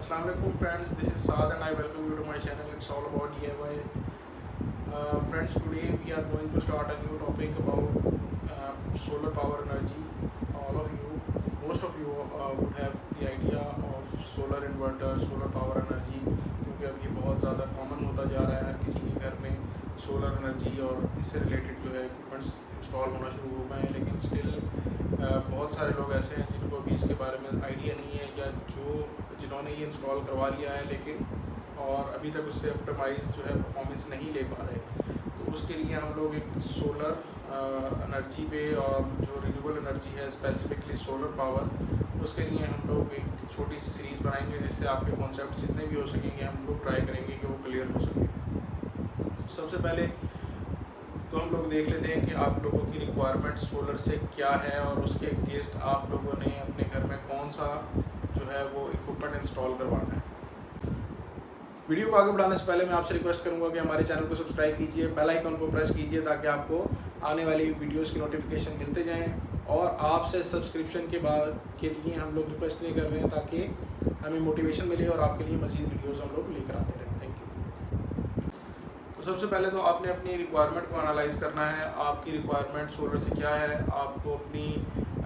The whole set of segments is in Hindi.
Assalamu alaikum friends, this is Saad and I welcome you to my channel. It's all about DIY. Friends, today we are going to start a new topic about solar power energy. Most of you would have the idea of solar inverter, solar power energy, क्योंकि अब ये बहुत ज़्यादा कॉमन होता जा रहा है। हर किसी के घर में सोलर एनर्जी और इससे रिलेटेड जो है इक्विपमेंट्स इंस्टॉल होना शुरू हो गए हैं, लेकिन स्टिल बहुत सारे लोग ऐसे हैं जिनको भी इसके बारे में आइडिया नहीं है या जिन्होंने ये इंस्टॉल करवा लिया है लेकिन और अभी तक उससे ऑप्टिमाइज जो है परफॉर्मेंस नहीं ले पा रहे। तो उसके लिए हम लोग एक सोलर एनर्जी पे और जो रिन्यूएबल एनर्जी है स्पेसिफिकली सोलर पावर, उसके लिए हम लोग एक छोटी सी सीरीज़ बनाएंगे जिससे आपके कॉन्सेप्ट जितने भी हो सकेंगे हम लोग ट्राई करेंगे कि वो क्लियर हो सके। सबसे पहले तो हम लोग देख लेते हैं कि आप लोगों की रिक्वायरमेंट सोलर से क्या है और उसके अगेंस्ट आप लोगों ने अपने घर में कौन सा जो है वो इक्विपमेंट इंस्टॉल करवाना है। वीडियो को आगे बढ़ाने से पहले मैं आपसे रिक्वेस्ट करूंगा कि हमारे चैनल को सब्सक्राइब कीजिए, बेल आइकन को प्रेस कीजिए ताकि आपको आने वाली वीडियोस की नोटिफिकेशन मिलते जाएं। और आपसे सब्सक्रिप्शन के लिए हम लोग रिक्वेस्ट नहीं कर रहे हैं ताकि हमें मोटिवेशन मिले और आपके लिए मज़ीद वीडियोज़ हम लोग लेकर आते रहें। Thank you. तो सबसे पहले तो आपने अपनी रिक्वायरमेंट को एनालाइज़ करना है। आपकी रिक्वायरमेंट सोलर से क्या है, आपको अपनी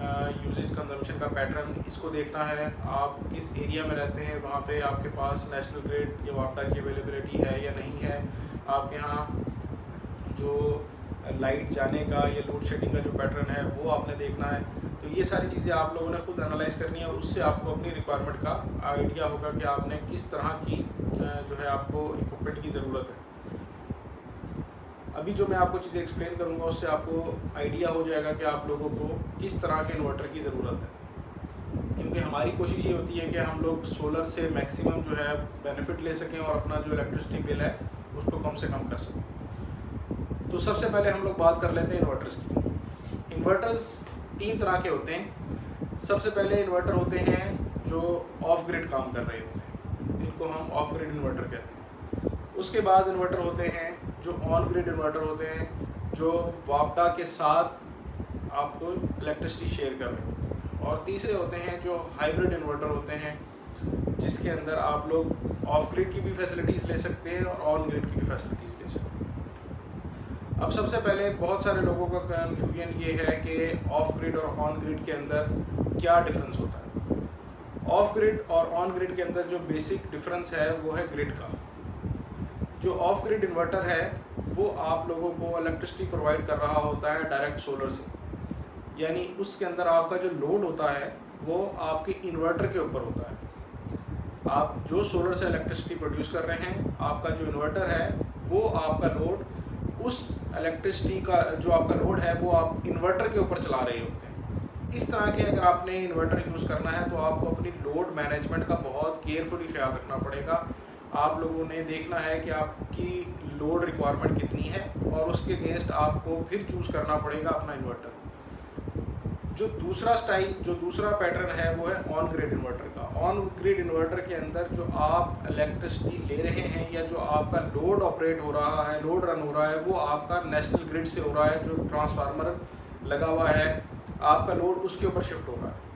यूजेज कंजम्पशन का पैटर्न इसको देखना है। आप किस एरिया में रहते हैं, वहाँ पे आपके पास नेशनल ग्रिड या वापडा की अवेलेबिलिटी है या नहीं है, आपके यहाँ जो लाइट जाने का या लोड शेडिंग का जो पैटर्न है वो आपने देखना है। तो ये सारी चीज़ें आप लोगों ने खुद एनालाइज करनी है और उससे आपको अपनी रिक्वायरमेंट का आइडिया होगा कि आपने किस तरह की जो है आपको इक्विपमेंट की ज़रूरत है। अभी जो मैं आपको चीज़ें एक्सप्लेन करूँगा उससे आपको आइडिया हो जाएगा कि आप लोगों को किस तरह के इन्वर्टर की ज़रूरत है, क्योंकि हमारी कोशिश ये होती है कि हम लोग सोलर से मैक्सिमम जो है बेनिफिट ले सकें और अपना जो इलेक्ट्रिसिटी बिल है उसको कम से कम कर सकें। तो सबसे पहले हम लोग बात कर लेते हैं इन्वर्टर्स की। इन्वर्टर्स तीन तरह के होते हैं। सबसे पहले इन्वर्टर होते हैं जो ऑफ ग्रिड काम कर रहे होते हैं, इनको हम ऑफ ग्रिड इन्वर्टर कहते हैं। उसके बाद इन्वर्टर होते हैं जो ऑन ग्रिड इन्वर्टर होते हैं, जो वापडा के साथ आपको इलेक्ट्रिसिटी शेयर कर रहे होते हैं। और तीसरे होते हैं जो हाइब्रिड इन्वर्टर होते हैं, जिसके अंदर आप लोग ऑफ ग्रिड की भी फैसिलिटीज़ ले सकते हैं और ऑन ग्रिड की भी फैसिलिटीज़ ले सकते हैं। अब सबसे पहले बहुत सारे लोगों का कन्फ्यूजन ये है कि ऑफ ग्रिड और ऑन ग्रिड के अंदर क्या डिफरेंस होता है। ऑफ ग्रिड और ऑन ग्रिड के अंदर जो बेसिक डिफरेंस है वो है ग्रिड का। जो ऑफ ग्रिड इन्वर्टर है वो आप लोगों को इलेक्ट्रिसिटी प्रोवाइड कर रहा होता है डायरेक्ट सोलर से, यानी उसके अंदर आपका जो लोड होता है वो आपके इन्वर्टर के ऊपर होता है। आप जो सोलर से इलेक्ट्रिसिटी प्रोड्यूस कर रहे हैं, आपका जो इन्वर्टर है वो आपका लोड उस इलेक्ट्रिसिटी का जो आपका लोड है वो आप इन्वर्टर के ऊपर चला रहे होते हैं। इस तरह के अगर आपने इन्वर्टर यूज़ करना है तो आपको अपनी लोड मैनेजमेंट का बहुत केयरफुली ख्याल रखना पड़ेगा। आप लोगों ने देखना है कि आपकी लोड रिक्वायरमेंट कितनी है और उसके अगेंस्ट आपको फिर चूज़ करना पड़ेगा अपना इन्वर्टर। जो दूसरा पैटर्न है वो है ऑन ग्रिड इन्वर्टर का। ऑन ग्रिड इन्वर्टर के अंदर जो आप इलेक्ट्रिसिटी ले रहे हैं या जो आपका लोड ऑपरेट हो रहा है, लोड रन हो रहा है, वो आपका नेशनल ग्रिड से हो रहा है। जो ट्रांसफार्मर लगा हुआ है आपका लोड उसके ऊपर शिफ्ट हो रहा है।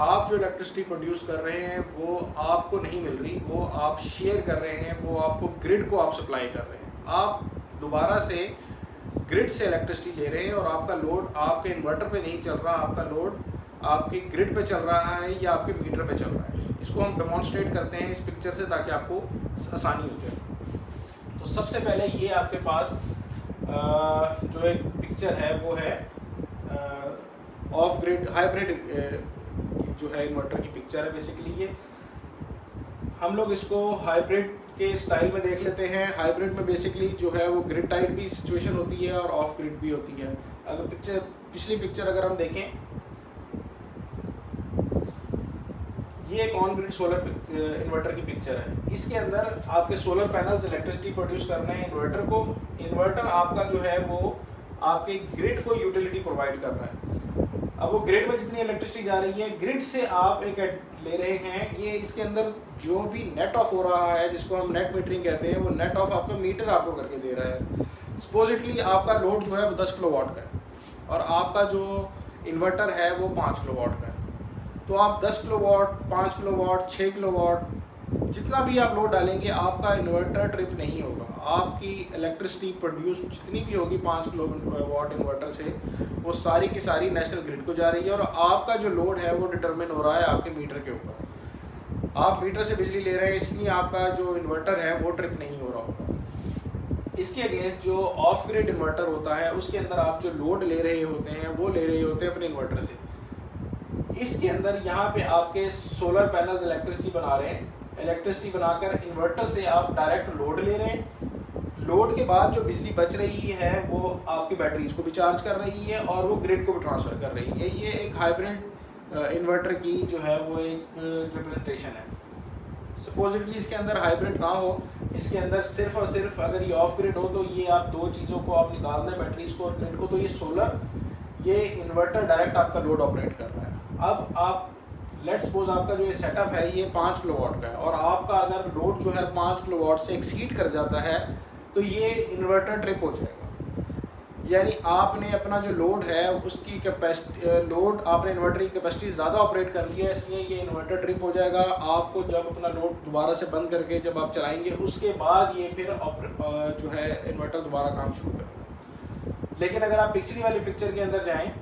आप जो इलेक्ट्रिसिटी प्रोड्यूस कर रहे हैं वो आपको नहीं मिल रही, वो आप शेयर कर रहे हैं, वो आपको ग्रिड को आप सप्लाई कर रहे हैं। आप दोबारा से ग्रिड से इलेक्ट्रिसिटी ले रहे हैं और आपका लोड आपके इन्वर्टर पे नहीं चल रहा, आपका लोड आपके ग्रिड पे चल रहा है या आपके मीटर पे चल रहा है। इसको हम डेमोन्स्ट्रेट करते हैं इस पिक्चर से ताकि आपको आसानी हो जाए। तो सबसे पहले ये आपके पास जो एक पिक्चर है वो है ऑफ ग्रिड हाइब्रिड जो है इन्वर्टर की पिक्चर है। बेसिकली ये हम लोग इसको हाइब्रिड के स्टाइल में देख लेते हैं। हाइब्रिड में बेसिकली जो है वो ग्रिड टाइप भी सिचुएशन होती है और ऑफ ग्रिड भी होती है। अगर पिछली पिक्चर अगर हम देखें, ये एक ऑन ग्रिड सोलर इन्वर्टर की पिक्चर है। इसके अंदर आपके सोलर पैनल्स इलेक्ट्रिसिटी प्रोड्यूस कर रहे हैं इन्वर्टर को। इन्वर्टर आपका जो है वो आपके ग्रिड को यूटिलिटी प्रोवाइड कर रहा है। अब वो ग्रिड में जितनी इलेक्ट्रिसिटी जा रही है, ग्रिड से आप एक ले रहे हैं, ये इसके अंदर जो भी नेट ऑफ हो रहा है जिसको हम नेट मीटरिंग कहते हैं, वो नेट ऑफ आपका मीटर आपको करके दे रहा है। सपोजिटली आपका लोड जो है वो 10 किलोवाट का है और आपका जो इन्वर्टर है वो 5 किलोवाट का है। तो आप 10 किलोवाट, 5 किलोवाट, 6 किलोवाट जितना भी आप लोड डालेंगे आपका इन्वर्टर ट्रिप नहीं होगा। आपकी इलेक्ट्रिसिटी प्रोड्यूस जितनी भी होगी 5 किलोवाट इन्वर्टर से, वो सारी की सारी नेशनल ग्रिड को जा रही है और आपका जो लोड है वो डिटरमिन हो रहा है आपके मीटर के ऊपर। आप मीटर से बिजली ले रहे हैं इसलिए आपका जो इन्वर्टर है वो ट्रिप नहीं हो रहा होगा। इसके अगेंस्ट जो ऑफ ग्रिड इन्वर्टर होता है उसके अंदर आप जो लोड ले रहे होते हैं वो ले रहे होते हैं अपने इन्वर्टर से। इसके अंदर यहाँ पे आपके सोलर पैनल इलेक्ट्रिसिटी बना रहे हैं, इलेक्ट्रिसिटी बनाकर इन्वर्टर से आप डायरेक्ट लोड ले रहे हैं। लोड के बाद जो बिजली बच रही है वो आपकी बैटरीज को भी चार्ज कर रही है और वो ग्रिड को भी ट्रांसफ़र कर रही है। ये एक हाइब्रिड इन्वर्टर की जो है वो एक रिप्रेजेंटेशन है। सपोजिटली इसके अंदर हाइब्रिड ना हो, इसके अंदर सिर्फ और सिर्फ अगर ये ऑफ ग्रिड हो तो ये आप दो चीज़ों को आप निकाल दें, बैटरीज को और ग्रिड को, तो ये सोलर, ये इन्वर्टर डायरेक्ट आपका लोड ऑपरेट कर रहा है। अब आप लेट्स सपोज आपका जो ये सेटअप है ये 5 किलोवाट का है और आपका अगर लोड जो है 5 किलोवाट से एक्सीड कर जाता है तो ये इन्वर्टर ट्रिप हो जाएगा। यानी आपने अपना जो लोड है उसकी कैपेसिटी, लोड आपने इन्वर्टर की कैपेसिटी ज़्यादा ऑपरेट कर लिया है, इसलिए ये इन्वर्टर ट्रिप हो जाएगा। आपको जब अपना लोड दोबारा से बंद करके जब आप चलाएंगे उसके बाद ये फिर जो है इन्वर्टर दोबारा काम शुरू करेगा। लेकिन अगर आप पिछली वाली पिक्चर के अंदर जाएँ,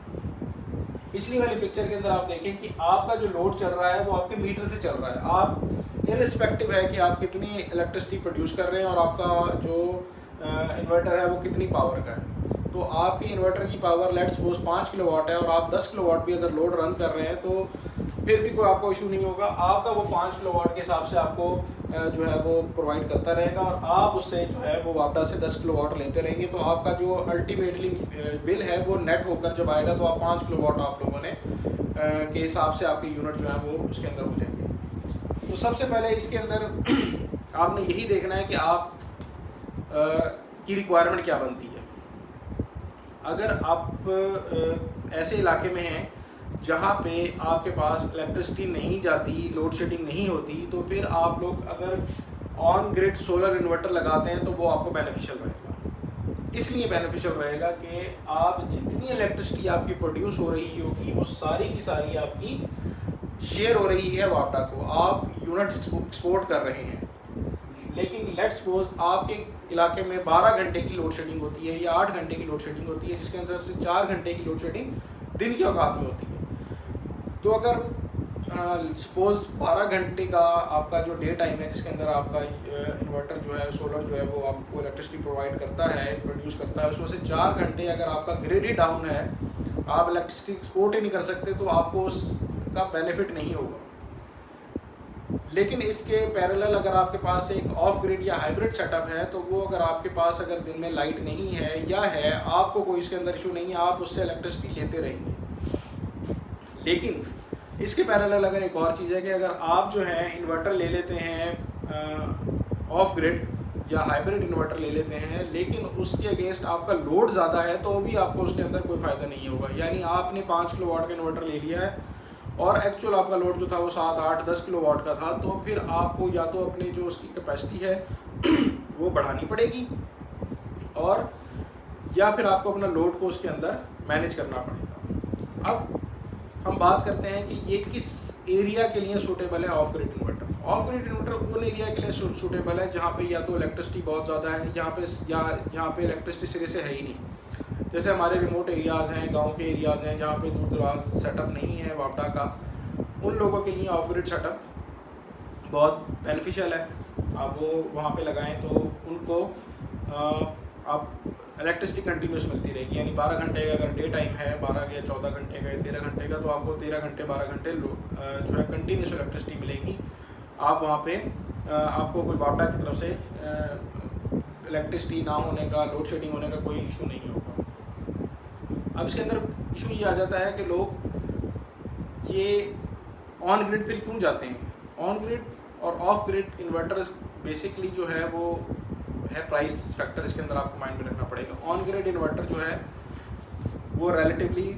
पिछली वाली पिक्चर के अंदर आप देखें कि आपका जो लोड चल रहा है वो आपके मीटर से चल रहा है। आप इररिस्पेक्टिव है कि आप कितनी इलेक्ट्रिसिटी प्रोड्यूस कर रहे हैं और आपका जो इन्वर्टर है वो कितनी पावर का है। तो आपकी इन्वर्टर की पावर लेट्स सपोज 5 किलोवाट है और आप 10 किलोवाट भी अगर लोड रन कर रहे हैं तो फिर भी कोई आपको इशू नहीं होगा। आपका वो 5 किलोवाट के हिसाब से आपको जो है वो प्रोवाइड करता रहेगा और आप उससे जो है वो वापस से 10 किलोवाट लेते रहेंगे। तो आपका जो अल्टीमेटली बिल है वो नेट होकर जब आएगा तो आप 5 किलोवाट आप लोगों ने के हिसाब से आपके यूनिट जो है वो उसके अंदर हो जाएंगे। तो सबसे पहले इसके अंदर आपने यही देखना है कि आप की रिक्वायरमेंट क्या बनती है। अगर आप ऐसे इलाके में हैं जहाँ पे आपके पास इलेक्ट्रिसिटी नहीं जाती, लोड शेडिंग नहीं होती, तो फिर आप लोग अगर ऑन ग्रिड सोलर इन्वर्टर लगाते हैं तो वो आपको बेनिफिशियल रहेगा। इसलिए बेनिफिशियल रहेगा कि आप जितनी इलेक्ट्रिसिटी आपकी प्रोड्यूस हो रही होगी वो सारी की सारी आपकी शेयर हो रही है वापडा को, आप यूनिट एक्सपोर्ट कर रहे हैं। लेकिन लेट्स सपोज आपके इलाके में 12 घंटे की लोड शेडिंग होती है या 8 घंटे की लोड शेडिंग होती है, जिसके अंदर से 4 घंटे की लोड शेडिंग दिन के औकात में होती है। तो अगर सपोज 12 घंटे का आपका जो डे टाइम है जिसके अंदर आपका इन्वर्टर जो है सोलर जो है वो आपको इलेक्ट्रिसिटी प्रोवाइड करता है, प्रोड्यूस करता है, उसमें से 4 घंटे अगर आपका ग्रिड ही डाउन है, आप इलेक्ट्रिसिटी एक्सपोर्ट ही नहीं कर सकते, तो आपको उसका बेनिफिट नहीं होगा। लेकिन इसके पैरेलल अगर आपके पास एक ऑफ ग्रिड या हाइब्रिड सेटअप है तो वो अगर आपके पास अगर दिन में लाइट नहीं है या है, आपको कोई इसके अंदर इशू नहीं है, आप उससे इलेक्ट्रिसिटी लेते रहेंगे। लेकिन इसके पैरेलल अगर एक और चीज़ है कि अगर आप जो है इन्वर्टर ले लेते हैं ऑफ ग्रिड या हाइब्रिड इन्वर्टर ले लेते हैं, लेकिन उसके अगेंस्ट आपका लोड ज़्यादा है तो भी आपको उसके अंदर कोई फ़ायदा नहीं होगा। यानी आपने 5 किलोवाट का इन्वर्टर ले लिया है और एक्चुअल आपका लोड जो था वो 7, 8, 10 किलोवाट का था, तो फिर आपको या तो अपनी जो उसकी कैपेसिटी है वो बढ़ानी पड़ेगी और या फिर आपको अपना लोड को उसके अंदर मैनेज करना पड़ेगा। अब हम बात करते हैं कि ये किस एरिया के लिए सूटेबल है of grid inverter. Of grid inverter उन एरिया के लिए सूटेबल है जहाँ पे या तो इलेक्ट्रिसिटी बहुत ज़्यादा है, यहाँ पे इलेक्ट्रिसिटी सिरे से है ही नहीं। जैसे हमारे रिमोट एरियाज़ हैं, गांव के एरियाज़ हैं जहाँ पे दूर दराज सेटअप नहीं है वापडा का, उन लोगों के लिए ऑफ ग्रिड सेटअप बहुत बेनिफिशियल है। आप वो वहाँ पे लगाएं तो उनको आप इलेक्ट्रिसिटी कंटिन्यूस मिलती रहेगी। यानी 12 घंटे का अगर डे टाइम है, 12 या 14 घंटे का या 13 घंटे का, तो आपको 13 घंटे 12 घंटे जो है कंटिन्यूस इलेक्ट्रिसिटी मिलेगी। आप वहाँ पे आपको कोई वापडा की तरफ से इलेक्ट्रिसिटी ना होने का, लोड शेडिंग होने का कोई इशू नहीं होगा। अब इसके अंदर इशू ये आ जाता है कि लोग ये ऑन ग्रिड पर क्यों जाते हैं। ऑन ग्रिड और ऑफ ग्रिड इन्वर्टर्स बेसिकली जो है वो है प्राइस फैक्टर, इसके अंदर आपको माइंड में रखना पड़ेगा। ऑन ग्रिड इन्वर्टर जो है वो रिलेटिवली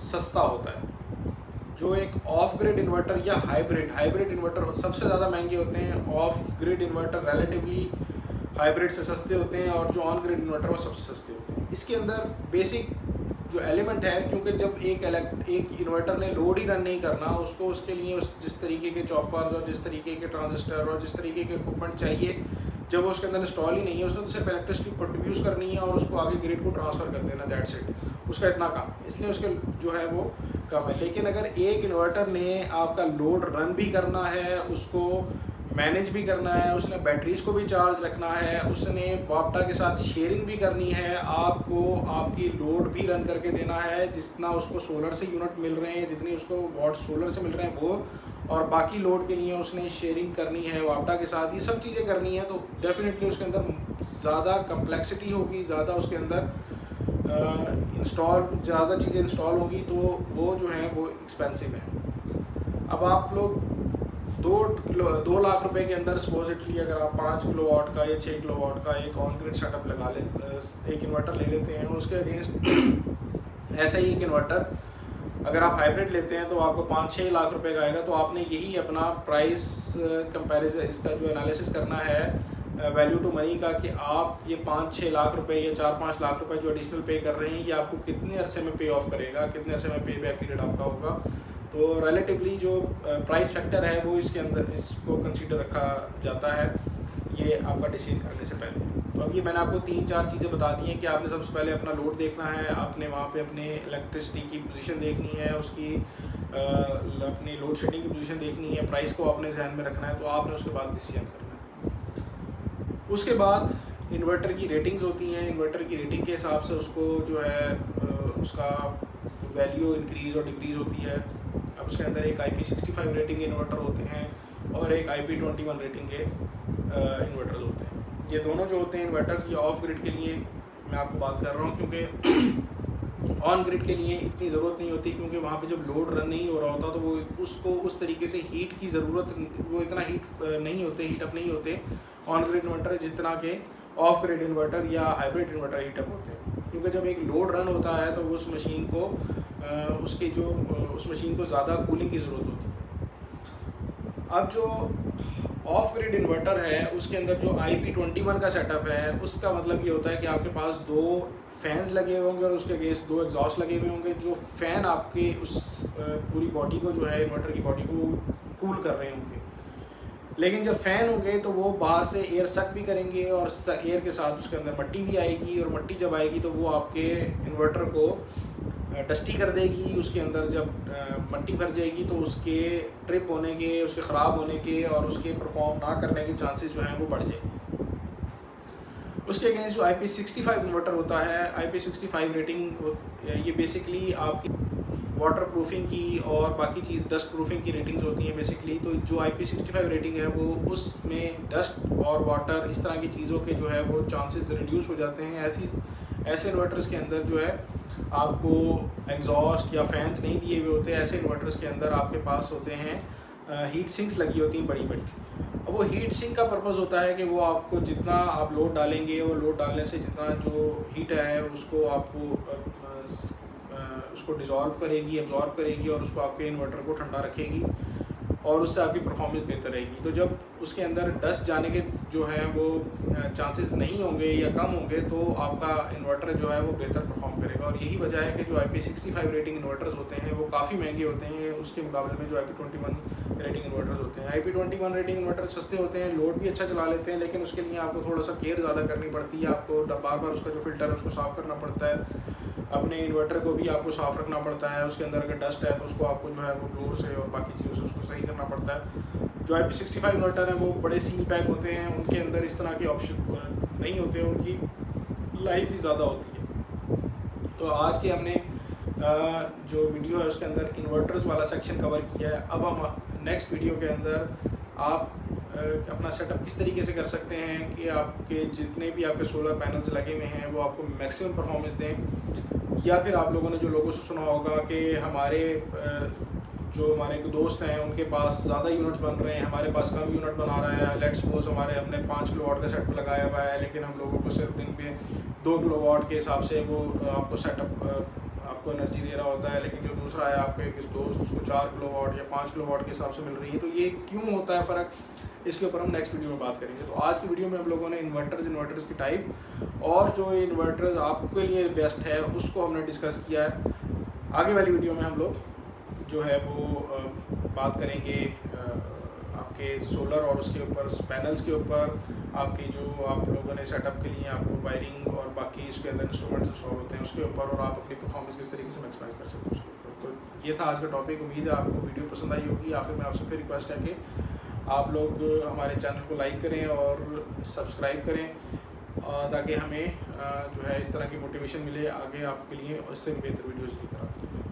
सस्ता होता है, जो एक ऑफ ग्रिड इन्वर्टर या हाइब्रिड इन्वर्टर सबसे ज़्यादा महंगे होते हैं। Of grid inverter relatively hybrid से सस्ते होते हैं और जो ऑन ग्रिड इन्वर्टर वो सबसे सस्ते होते हैं। इसके अंदर बेसिक जो एलिमेंट है, क्योंकि जब एक इन्वर्टर ने लोड ही रन नहीं करना, उसको उसके लिए जिस तरीके के चॉपर्स और जिस तरीके के ट्रांजिस्टर और जिस तरीके के इक्विपमेंट चाहिए, जब वो उसके अंदर इंस्टॉल ही नहीं है, उसने तो सिर्फ इलेक्ट्रिसिटी प्रोड्यूस करनी है और उसको आगे ग्रिड को ट्रांसफ़र कर देना, दैट्स इट, उसका इतना काम, इसलिए उसके जो है वो कम है। लेकिन अगर एक इन्वर्टर ने आपका लोड रन भी करना है, उसको मैनेज भी करना है, उसने बैटरीज को भी चार्ज रखना है, उसने वापटा के साथ शेयरिंग भी करनी है, आपको आपकी लोड भी रन करके देना है, जितना उसको सोलर से यूनिट मिल रहे हैं, जितनी उसको वॉट सोलर से मिल रहे हैं वो, और बाकी लोड के लिए उसने शेयरिंग करनी है वापटा के साथ, ये सब चीज़ें करनी है, तो डेफिनेटली उसके अंदर ज़्यादा कम्प्लेक्सिटी होगी, ज़्यादा उसके अंदर ज़्यादा चीज़ें इंस्टॉल होंगी, तो वो जो है वो एक्सपेंसिव है। अब आप लोग 2 लाख रुपए के अंदर सपोजिटली अगर आप 5 किलोवाट का या 6 किलोवाट का एक ऑन ग्रिड सेटअप लगा ले, एक इन्वर्टर ले लेते हैं, उसके अगेंस्ट ऐसा ही एक इन्वर्टर अगर आप हाइब्रिड लेते हैं तो आपको 5-6 लाख रुपए का आएगा। तो आपने यही अपना प्राइस कंपैरिजन, इसका जो एनालिसिस करना है वैल्यू टू मनी का, कि आप ये 5-6 लाख रुपए या 4-5 लाख रुपए जो एडिशनल पे कर रहे हैं, ये आपको कितने अरसे में पे ऑफ करेगा, कितने अरसे में पे बैक पीरियड आपका होगा। तो रिलेटिवली जो प्राइस फैक्टर है वो इसके अंदर इसको कंसीडर रखा जाता है ये आपका डिसीजन करने से पहले। तो अब ये मैंने आपको 3-4 चीज़ें बता दी हैं कि आपने सबसे पहले अपना लोड देखना है, आपने वहाँ पे अपने इलेक्ट्रिसिटी की पोजीशन देखनी है, उसकी अपनी लोड शेडिंग की पोजीशन देखनी है, प्राइस को आपने ध्यान में रखना है, तो आपने उसके बाद डिसीजन करना है। उसके बाद इन्वर्टर की रेटिंग्स होती हैं, इन्वर्टर की रेटिंग के हिसाब से उसको जो है उसका वैल्यू इंक्रीज़ और डिक्रीज़ होती है। अब उसके अंदर एक IP65 रेटिंग के इन्वर्टर होते हैं और एक IP21 रेटिंग के इन्वर्टर्स होते हैं। ये दोनों जो होते हैं इन्वर्टर, ये ऑफ ग्रिड के लिए मैं आपको बात कर रहा हूँ, क्योंकि ऑन ग्रिड के लिए इतनी ज़रूरत नहीं होती, क्योंकि वहाँ पे जब लोड रन नहीं हो रहा होता तो वो उसको उस तरीके से हीट की ज़रूरत, वो इतना हीट नहीं होते, हीटअप नहीं होते ऑन ग्रिड इन्वर्टर जिस तरह के ऑफ ग्रिड इन्वर्टर या हाइब्रिड इन्वर्टर हीटअप होते हैं। क्योंकि जब एक लोड रन होता है तो उस मशीन को उस मशीन को ज़्यादा कूलिंग की ज़रूरत होती है। अब जो ऑफ ग्रिड इन्वर्टर है उसके अंदर जो IP21 का सेटअप है, उसका मतलब ये होता है कि आपके पास 2 फैंस लगे हुए होंगे और उसके अगेंस्ट 2 एग्जॉस्ट लगे हुए होंगे, जो फ़ैन आपके उस पूरी बॉडी को जो है इन्वर्टर की बॉडी को कूल कर रहे होंगे। लेकिन जब फ़ैन होंगे तो वो बाहर से एयर सक भी करेंगे और एयर के साथ उसके अंदर मट्टी भी आएगी, और मट्टी जब आएगी तो वो आपके इन्वर्टर को डस्टी कर देगी। उसके अंदर जब मट्टी भर जाएगी तो उसके ट्रिप होने के, उसके ख़राब होने के और उसके परफॉर्म ना करने के चांसेस जो हैं वो बढ़ जाएंगे। उसके अगेंस्ट जो IP65 इन्वर्टर होता है, IP65 रेटिंग ये बेसिकली आपकी वाटर प्रूफिंग की और बाकी चीज़ डस्ट प्रूफिंग की रेटिंग्स होती हैं बेसिकली। तो जो IP65 रेटिंग है वो उसमें डस्ट और वाटर इस तरह की चीज़ों के जो है वो चांसेस रिड्यूस हो जाते हैं। ऐसे इन्वर्टर्स के अंदर जो है आपको एग्जॉस्ट या फैंस नहीं दिए हुए होते। ऐसे इन्वर्टर्स के अंदर आपके पास होते हैं हीट सिंक्स लगी होती हैं बड़ी बड़ी। अब वो हीट सिंक का पर्पज़ होता है कि वो आपको जितना आप लोड डालेंगे, वो लोड डालने से जितना जो हीट है उसको आपको उसको डिज़ोल्व करेगी, एब्जॉर्ब करेगी और उसको आपके इन्वर्टर को ठंडा रखेगी और उससे आपकी परफॉर्मेंस बेहतर रहेगी। तो जब उसके अंदर डस्ट जाने के जो है वो चांसेस नहीं होंगे या कम होंगे तो आपका इन्वर्टर जो है वो बेहतर परफॉर्म करेगा। और यही वजह है कि जो IP65 रेटिंग इन्वर्टर्स होते हैं वो काफ़ी महंगे होते हैं उसके मुकाबले में जो IP21 रेटिंग इन्वर्टर्स होते हैं। IP21 रेटिंग इन्वर्टर सस्ते होते हैं, लोड भी अच्छा चला लेते हैं, लेकिन उसके लिए आपको थोड़ा सा केयर ज़्यादा करनी पड़ती है। आपको बार बार उसका जो फिल्टर है उसको साफ़ करना पड़ता है, अपने इन्वर्टर को भी आपको साफ़ रखना पड़ता है। उसके अंदर अगर डस्ट है तो उसको आपको जो है वो ब्लोअर से और बाकी चीज़ों से उसको सही करना पड़ता है। जो IP65 इन्वर्टर है वो बड़े सील पैक होते हैं, उनके अंदर इस तरह के ऑप्शन नहीं होते, उनकी लाइफ ही ज़्यादा होती है। तो आज के हमने जो वीडियो है उसके अंदर इन्वर्टर्स वाला सेक्शन कवर किया है। अब हम नेक्स्ट वीडियो के अंदर आप अपना सेटअप किस तरीके से कर सकते हैं कि आपके जितने भी आपके सोलर पैनल्स लगे हुए हैं वो आपको मैक्सिमम परफॉर्मेंस दें। या फिर आप लोगों ने जो लोगों से सुना होगा कि हमारे जो हमारे एक दोस्त हैं उनके पास ज़्यादा यूनिट्स बन रहे हैं, हमारे पास कम यूनिट बना रहा है। लेट्स सपोज हमारे अपने 5 किलोवाट का सेटअप लगाया हुआ है, लेकिन हम लोगों को सिर्फ दिन पे 2 किलोवाट के हिसाब से वो आपको सेटअप आपको एनर्जी दे रहा होता है, लेकिन जो दूसरा है आपके एक दोस्त उसको 4 किलोवाट या 5 किलोवाट के हिसाब से मिल रही है। तो ये क्यों होता है फ़र्क? इसके ऊपर हम नेक्स्ट वीडियो में बात करेंगे। तो आज की वीडियो में हम लोगों ने इन्वर्टर्स की टाइप और जो इन्वर्टर्स आपके लिए बेस्ट है उसको हमने डिस्कस किया है। आगे वाली वीडियो में हम लोग जो है वो बात करेंगे आपके सोलर और उसके ऊपर पैनल्स के ऊपर, आपके जो आप लोगों ने सेटअप के लिए आपको वायरिंग और बाकी इसके अंदर इंस्ट्रूमेंट्स इंस्टॉल होते हैं उसके ऊपर, और आप अपनी परफॉर्मेंस किस तरीके से मैक्सिमाइज कर सकते हो उसके ऊपर। तो ये था आज का टॉपिक। उम्मीद है आपको वीडियो पसंद आई होगी। आखिर में आपसे फिर रिक्वेस्ट है कि आप लोग हमारे चैनल को लाइक करें और सब्सक्राइब करें ताकि हमें जो है इस तरह की मोटिवेशन मिले आगे आपके लिए और इससे बेहतर वीडियोज़ लेकर आते हैं।